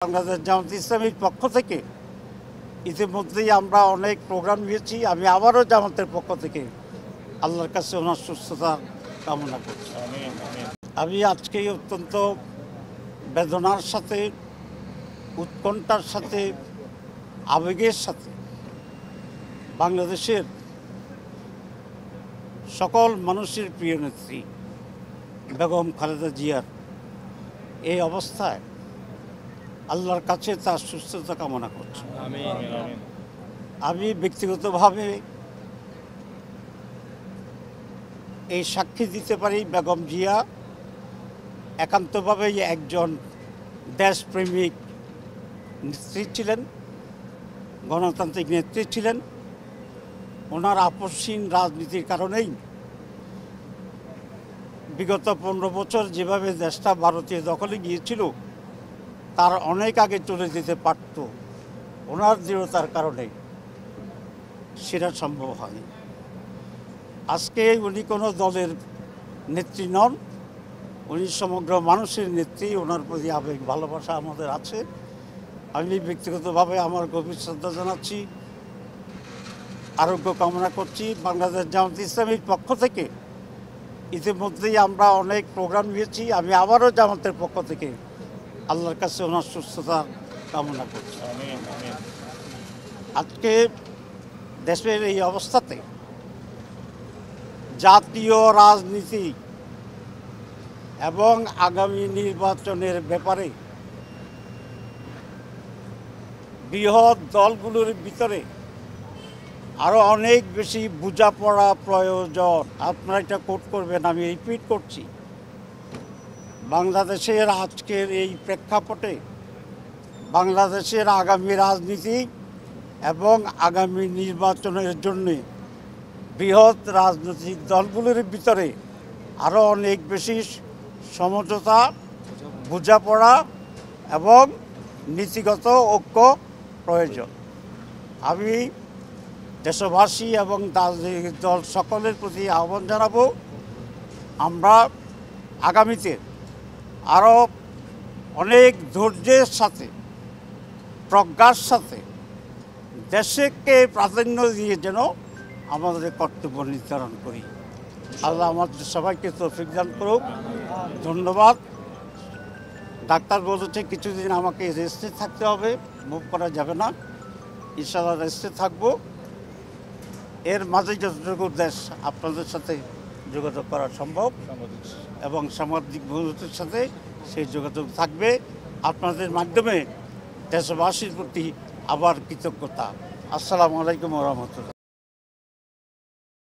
বাংলাদেশ জামাত ইসলামীর পক্ষ থেকে ইতিমধ্যেই আমরা অনেক প্রোগ্রাম নিয়েছি। আমি আবারও জামাতের পক্ষ থেকে আল্লাহর কাছে ওনার সুস্থতা কামনা করছি। আমি আজকে অত্যন্ত বেদনার সাথে, উৎকণ্ঠার সাথে, আবেগের সাথে বাংলাদেশের সকল মানুষের প্রিয় নেত্রী বেগম খালেদা জিয়ার এই অবস্থায় আল্লাহর কাছে তার সুস্থতা কামনা করছি। আমি ব্যক্তিগতভাবে এই সাক্ষী দিতে পারি, বেগম জিয়া একান্তভাবেই একজন দেশপ্রেমিক নেত্রী ছিলেন, গণতান্ত্রিক নেত্রী ছিলেন। ওনার আপসহীন রাজনীতির কারণেই বিগত 15 বছর যেভাবে দেশটা ভারতীয় দখলে গিয়েছিল তার অনেক আগে চলে যেতে পারত। ওনার দৃঢ়তার কারণে সেটা সম্ভব হয়নি। আজকে উনি কোনো দলের নেত্রী নন, উনি সমগ্র মানুষের নেত্রী। ওনার প্রতি আবেগ ভালোবাসা আমাদের আছে। আমি ব্যক্তিগতভাবে আমার গভীর শ্রদ্ধা জানাচ্ছি, আরোগ্য কামনা করছি। বাংলাদেশ জামাত ইসলামীর পক্ষ থেকে ইতিমধ্যেই আমরা অনেক প্রোগ্রাম নিয়েছি। আমি আবারও জামাতের পক্ষ থেকে আল্লাহর কাছে ওনার সুস্থতা কামনা করছি। আজকে দেশের এই অবস্থাতে জাতীয় রাজনীতি এবং আগামী নির্বাচনের ব্যাপারে বৃহৎ দলগুলোর ভিতরে আরও অনেক বেশি বোঝাপড়া প্রয়োজন। আপনারা এটা কোট করবেন, আমি রিপিট করছি। বাংলাদেশের আজকের এই প্রেক্ষাপটে বাংলাদেশের আগামী রাজনীতি এবং আগামী নির্বাচনের জন্যে বৃহৎ রাজনৈতিক দলগুলোর ভিতরে আরও অনেক বেশি সমঝোতা, বোঝাপড়া এবং নীতিগত ঐক্য প্রয়োজন। আমি দেশবাসী এবং রাজনৈতিক দল সকলের প্রতি আহ্বান জানাবো, আমরা আগামীতে আরও অনেক ধৈর্যের সাথে, প্রজ্ঞার সাথে দেশকে প্রাধান্য দিয়ে যেন আমাদের কর্তব্য নির্ধারণ করি। আল্লাহ আমাদের সবাইকে তৌফিক দান করুক। ধন্যবাদ। ডাক্তার বলেছে কিছুদিন আমাকে রেস্টে থাকতে হবে, মুভ করা যাবে না। ইনশাআল্লাহ রেস্টে থাকবো। এর মাঝে যতটুকু দেশ আপনাদের সাথে যোগাযোগ করা সম্ভব এবং সামাজিক বন্ধুদের সাথে সেই যোগাযোগ থাকবে। আপনাদের মাধ্যমে দেশবাসীর প্রতি আবার কৃতজ্ঞতা। আসসালামু আলাইকুম ওয়া রাহমাতুল্লাহ।